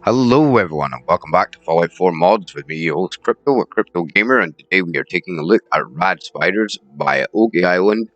Hello everyone and welcome back to Fallout 4 Mods with me, your host Crypto, a Crypto Gamer, and today we are taking a look at RadSpiders by Okie Island,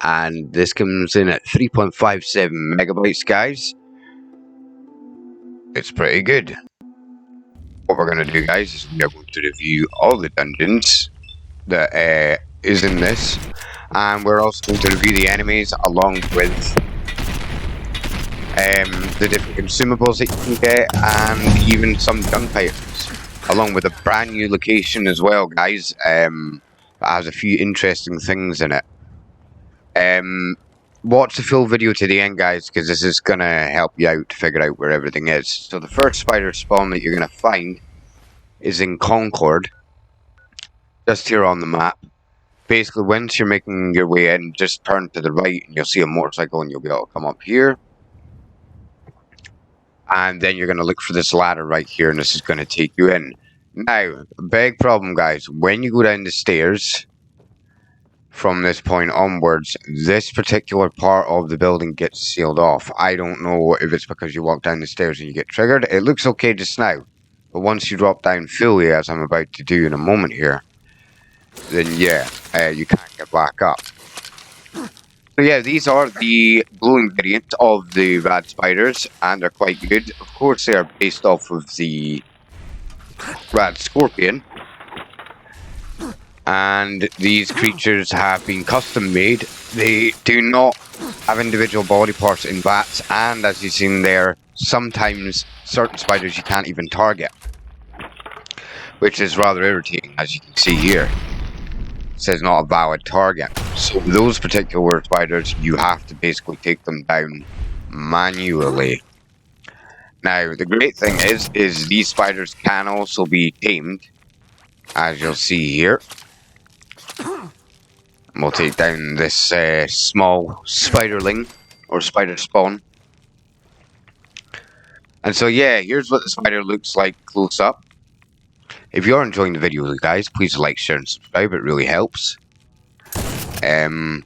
and this comes in at 3.57 megabytes, guys. It's pretty good. What we're going to do, guys, is we are going to review all the dungeons that is in this, and we're also going to review the enemies along with the different consumables that you can get, and even some junk items, along with a brand new location as well, guys. That has a few interesting things in it. Watch the full video to the end, guys, because this is gonna help you out to figure out where everything is. So the first spider spawn that you're gonna find is in Concord, just here on the map. Basically, once you're making your way in, just turn to the right and you'll see a motorcycle and you'll be able to come up here. And then you're going to look for this ladder right here, and this is going to take you in. Now, big problem, guys. When you go down the stairs from this point onwards, this particular part of the building gets sealed off. I don't know if it's because you walk down the stairs and you get triggered. It looks okay just now. But once you drop down fully, as I'm about to do in a moment here, then yeah, you can't get back up. So yeah, these are the glowing variant of the RadSpiders, and they're quite good. Of course, they are based off of the Rad Scorpion, and these creatures have been custom made. They do not have individual body parts in bats, and as you've seen there, sometimes certain spiders you can't even target, which is rather irritating, as you can see here. It says not a valid target. So those particular spiders, you have to basically take them down manually. Now, the great thing is these spiders can also be tamed, as you'll see here. And we'll take down this small spiderling, or spider spawn. And so yeah, here's what the spider looks like close up. If you're enjoying the video, guys, please like, share, and subscribe. It really helps. And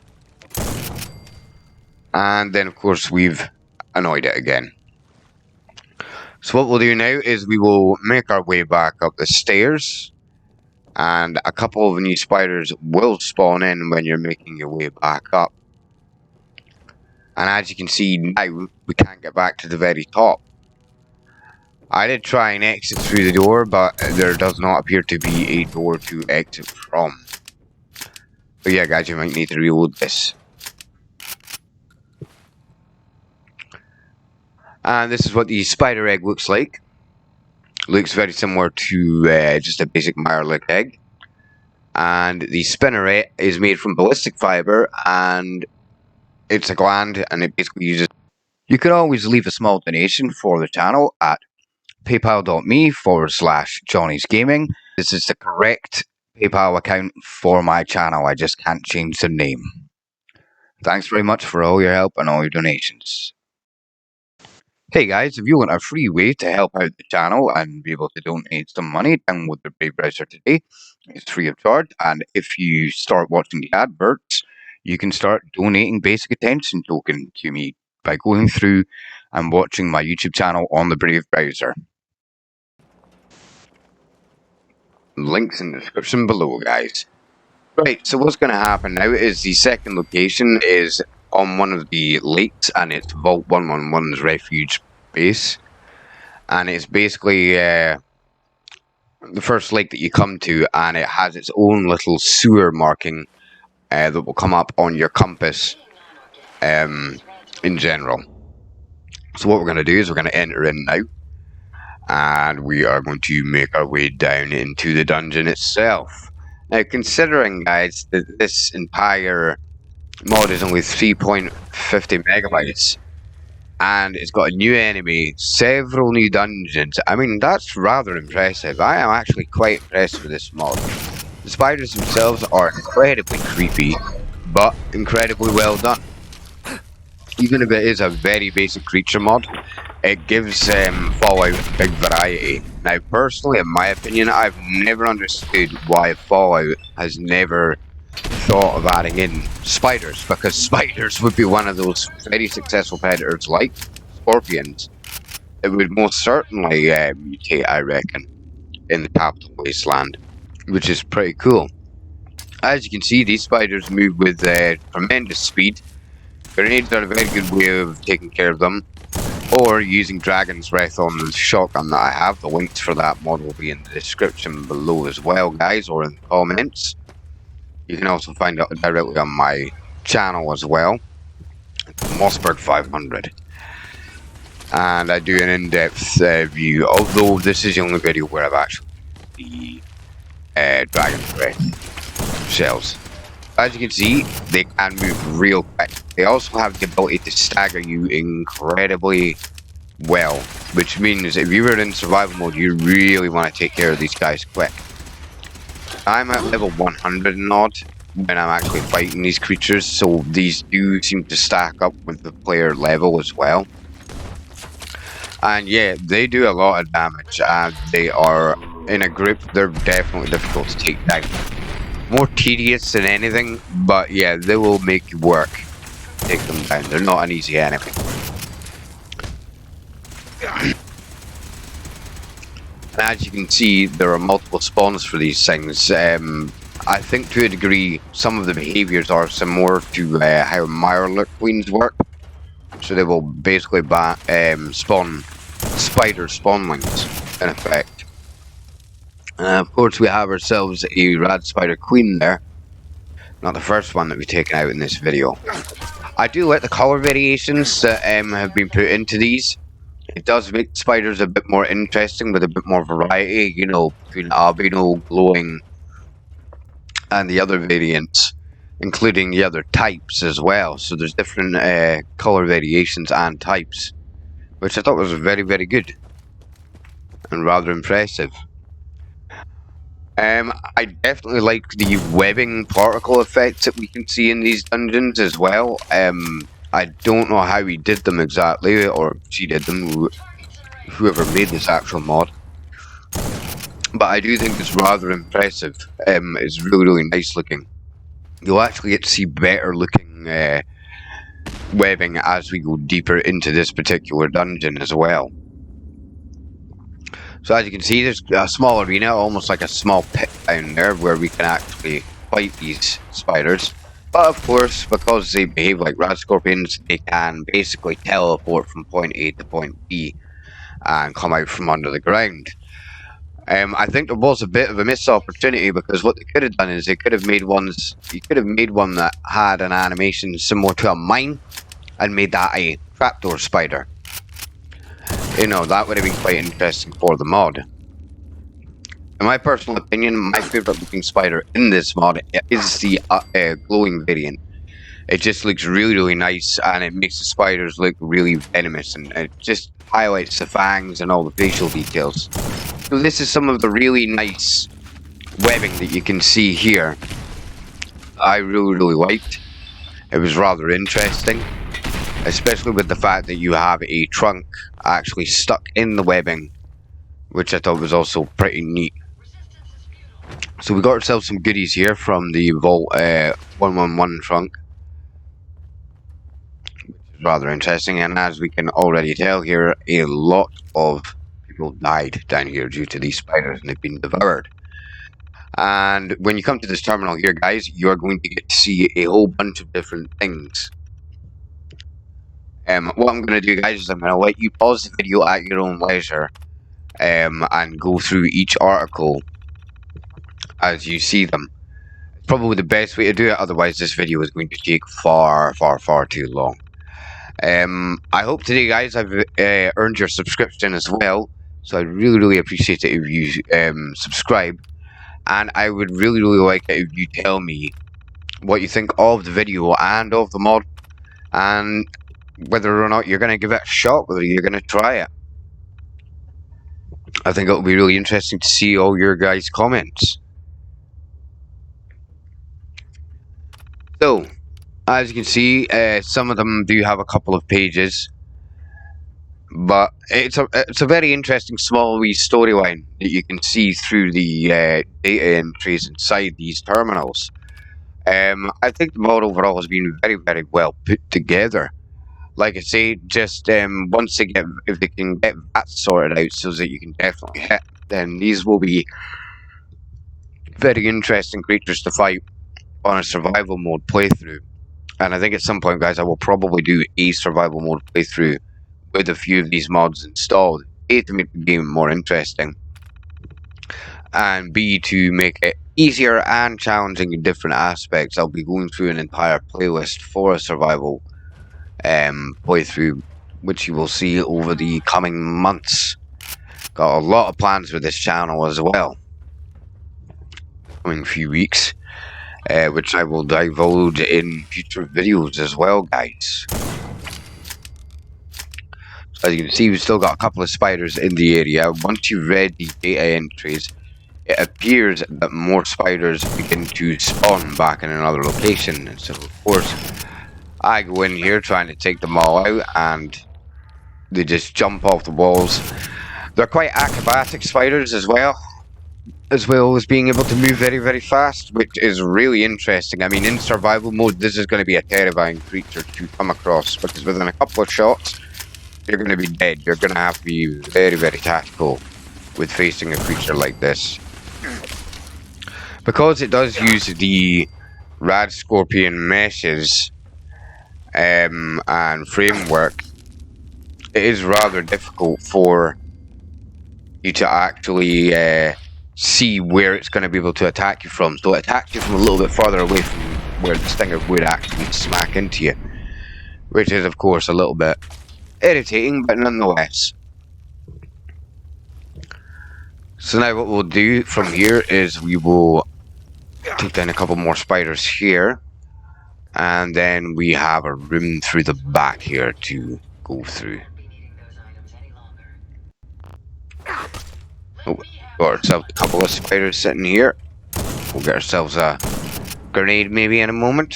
then, of course, we've annoyed it again. So what we'll do now is we will make our way back up the stairs. And a couple of new spiders will spawn in when you're making your way back up. And as you can see now, we can't get back to the very top. I did try and exit through the door, but there does not appear to be a door to exit from. So yeah, guys, you might need to reload this. And this is what the spider egg looks like. Looks very similar to just a basic Mirelic egg. And the spinneret is made from ballistic fiber, and it's a gland, and it basically uses... You can always leave a small donation for the channel at paypal.me/Johnny's Gaming. This is the correct PayPal account for my channel. I just can't change the name. Thanks very much for all your help and all your donations. Hey guys, if you want a free way to help out the channel and be able to donate some money, download the Brave browser today. It's free of charge, and if you start watching the adverts, you can start donating basic attention token to me by going through and watching my YouTube channel on the Brave browser. Links in the description below, guys. Right, so what's going to happen now is the second location is on one of the lakes, and it's Vault 111's refuge base. And it's basically the first lake that you come to, and it has its own little sewer marking that will come up on your compass in general. So what we're going to do is we're going to enter in now. And we are going to make our way down into the dungeon itself. Now, considering, guys, that this entire mod is only 3.50 megabytes, and it's got a new enemy, several new dungeons, I mean, that's rather impressive. I am actually quite impressed with this mod. The spiders themselves are incredibly creepy, but incredibly well done. Even if it is a very basic creature mod, it gives Fallout a big variety. Now, personally, in my opinion, I've never understood why Fallout has never thought of adding in spiders, because spiders would be one of those very successful predators like scorpions it would most certainly mutate, I reckon, in the capital wasteland, which is pretty cool. As you can see, these spiders move with tremendous speed. Grenades are a very good way of taking care of them, or using Dragon's Breath on the shotgun that I have. The links for that mod will be in the description below as well, guys, or in the comments. You can also find it directly on my channel as well, Mossberg 500. And I do an in-depth view, although this is the only video where I've actually the Dragon's Breath shells. As you can see, they can move real quick. They also have the ability to stagger you incredibly well, which means if you were in survival mode, you really want to take care of these guys quick. I'm at level 100 and odd when I'm actually fighting these creatures, so these do seem to stack up with the player level as well. And yeah, they do a lot of damage, and they are, in a group, they're definitely difficult to take down. More tedious than anything, but yeah, they will make you work to take them down. They're not an easy enemy. And as you can see, there are multiple spawns for these things. I think to a degree, some of the behaviors are similar to how Mirelurk queens work. So they will basically spawn spider spawnlings, in effect. Of course, we have ourselves a RadSpider queen there. Not the first one that we've taken out in this video. I do like the color variations that have been put into these. It does make spiders a bit more interesting with a bit more variety, you know, between albino, glowing, and the other variants, including the other types as well. So there's different color variations and types, which I thought was very, very good and rather impressive. I definitely like the webbing particle effects that we can see in these dungeons as well. I don't know how he did them exactly, or she did them, whoever made this actual mod. But I do think it's rather impressive. It's really, really nice looking. You'll actually get to see better looking webbing as we go deeper into this particular dungeon as well. So as you can see, there's a small arena, almost like a small pit down there, where we can actually fight these spiders. But of course, because they behave like rad scorpions, they can basically teleport from point A to point B and come out from under the ground. I think there was a bit of a missed opportunity, because what they could have done is they could have made ones. You could have made one that had an animation similar to a mine, and made that a trapdoor spider. You know, that would have been quite interesting for the mod. In my personal opinion, my favourite looking spider in this mod is the glowing variant. It just looks really, really nice, and it makes the spiders look really venomous, and it just highlights the fangs and all the facial details. So this is some of the really nice webbing that you can see here. I really, really liked. It was rather interesting, especially with the fact that you have a trunk actually stuck in the webbing, which I thought was also pretty neat. So we got ourselves some goodies here from the Vault 111 trunk, which is rather interesting. And as we can already tell here, a lot of people died down here due to these spiders, and they've been devoured. And when you come to this terminal here, guys, you're going to get to see a whole bunch of different things. What I'm going to do, guys, is I'm going to let you pause the video at your own leisure and go through each article as you see them. It's probably the best way to do it, otherwise this video is going to take far, far, far too long. I hope today, guys, I've earned your subscription as well, so I'd really, really appreciate it if you subscribe, and I would really, really like it if you tell me what you think of the video and of the mod, and whether or not you're going to give it a shot, whether you're going to try it. I think it'll be really interesting to see all your guys' comments. So, as you can see, some of them do have a couple of pages, but it's a very interesting small wee storyline that you can see through the data entries inside these terminals. I think the mod overall has been very, very well put together. like I say, just once they get, if they can get that sorted out so that you can definitely hit, then these will be very interesting creatures to fight on a survival mode playthrough. And I think at some point, guys, I will probably do a survival mode playthrough with a few of these mods installed. A, to make the game more interesting, and B, to make it easier and challenging in different aspects. I'll be going through an entire playlist for a survival playthrough, which you will see over the coming months. Got a lot of plans with this channel as well, coming few weeks, which I will divulge in future videos as well, guys. So as you can see, we've still got a couple of spiders in the area. Once you read the data entries, it appears that more spiders begin to spawn back in another location. And so, of course, I go in here trying to take them all out, and they just jump off the walls. They're quite acrobatic spiders as well as being able to move very, very fast, which is really interesting. I mean, in survival mode, this is going to be a terrifying creature to come across, because within a couple of shots, you're going to be dead. You're going to have to be very, very tactical with facing a creature like this. Because it does use the rad scorpion meshes and framework, it is rather difficult for you to actually see where it's going to be able to attack you from. So it attacks you from a little bit farther away from where the stinger would actually smack into you, which is, of course, a little bit irritating, but nonetheless. So now what we'll do from here is we will take down a couple more spiders here, and then we have a room through the back here to go through. Oh, got ourselves a couple of spiders sitting here. We'll get ourselves a grenade maybe in a moment.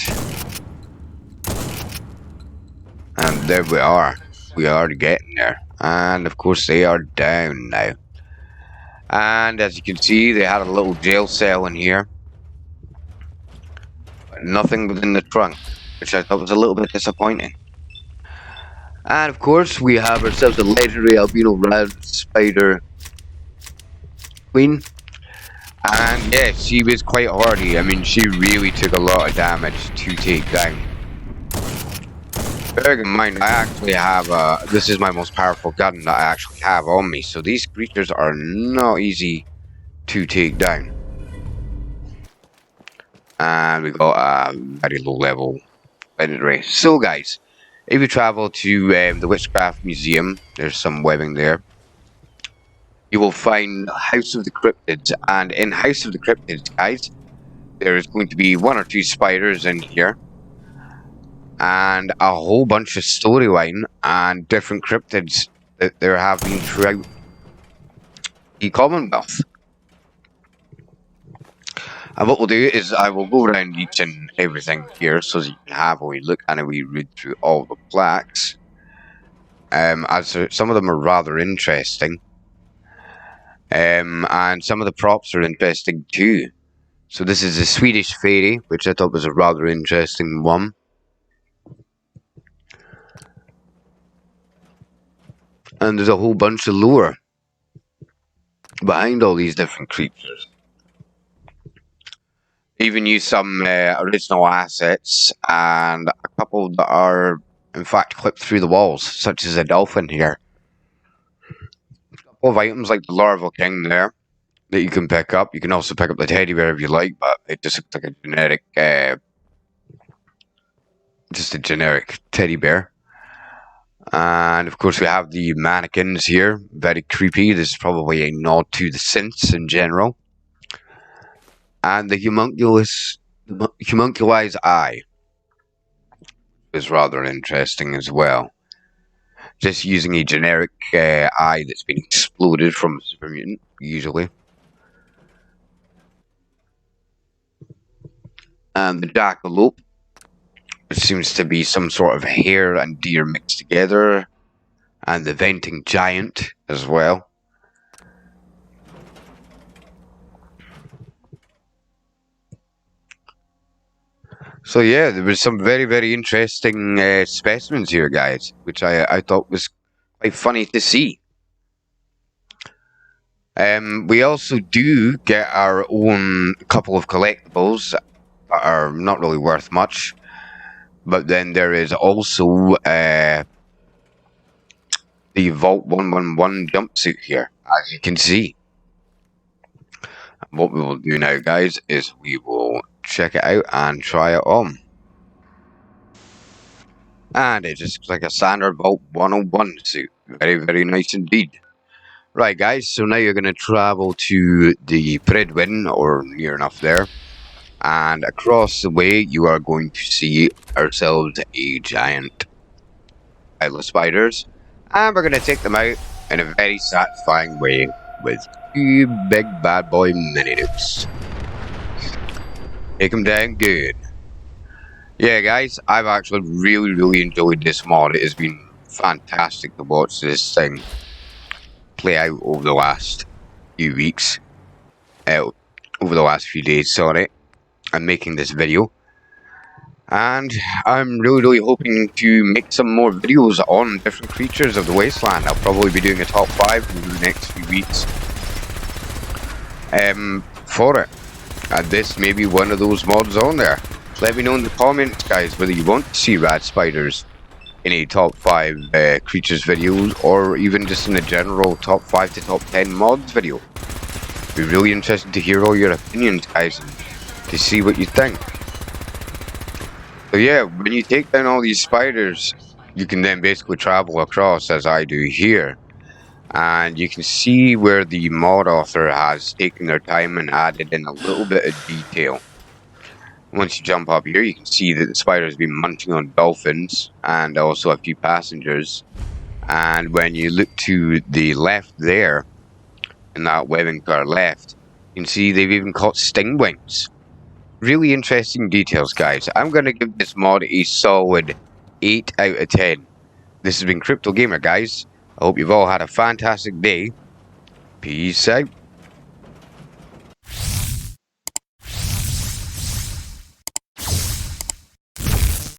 And there we are. We are getting there. And of course they are down now. And as you can see, they had a little jail cell in here. But nothing within the trunk, which I thought was a little bit disappointing. And of course, we have ourselves a legendary albino red spider queen. And yeah, she was quite hardy. I mean, she really took a lot of damage to take down. Bearing in mind, I actually have this is my most powerful gun that I actually have on me, so these creatures are not easy to take down. And we got a very low level legendary. So guys, if you travel to the Witchcraft Museum, there's some webbing there. You will find House of the Cryptids, and in House of the Cryptids, guys, there is going to be 1 or 2 spiders in here, and a whole bunch of storyline and different cryptids that there have been throughout the Commonwealth. And what we'll do is I will go around each and everything here so that you can have a wee look and a wee read through all the plaques. As some of them are rather interesting. And some of the props are interesting too. So this is the Swedish fairy, which I thought was a rather interesting one. And there's a whole bunch of lore behind all these different creatures. Even use some original assets and a couple that are in fact clipped through the walls, such as a dolphin here. A couple of items like the larval king there that you can pick up. You can also pick up the teddy bear if you like, but it just looks like a generic, just a generic teddy bear. And of course we have the mannequins here, very creepy. This is probably a nod to the synths in general. And the homunculized eye is rather interesting as well. Just using a generic eye that's been exploded from a super mutant, usually. And the jackalope, which seems to be some sort of hare and deer mixed together. And the venting giant as well. So yeah, there was some very, very interesting specimens here, guys, which I thought was quite funny to see. We also do get our own couple of collectibles that are not really worth much, but then there is also the Vault 111 jumpsuit here, as you can see. What we will do now, guys, is we will check it out and try it on. And it just looks like a standard Vault 101 suit. Very, very nice indeed. Right, guys, so now you're going to travel to the Predwin, or near enough there. And across the way, you are going to see ourselves a giant pile of spiders. And we're going to take them out in a very satisfying way with two big bad boy mini nukes. Take them down good. Yeah, guys, I've actually really, really enjoyed this mod. It has been fantastic to watch this thing play out over the last few weeks. Over the last few days, sorry. I'm making this video. And I'm really, really hoping to make some more videos on different creatures of the wasteland. I'll probably be doing a top 5 over the next few weeks. For it. And this may be one of those mods on there. Let me know in the comments, guys, whether you want to see RadSpiders in a top 5 creatures video, or even just in a general top 5 to top 10 mods video. Be really interested to hear all your opinions, guys, and to see what you think. So yeah, when you take down all these spiders, you can then basically travel across, as I do here. And you can see where the mod author has taken their time and added in a little bit of detail. Once you jump up here, you can see that the spider's been munching on dolphins and also a few passengers. And when you look to the left there, in that webbing to our left, you can see they've even caught stingwings. Really interesting details, guys. I'm going to give this mod a solid 8 out of 10. This has been Crypto Gamer, guys. I hope you've all had a fantastic day. Peace out.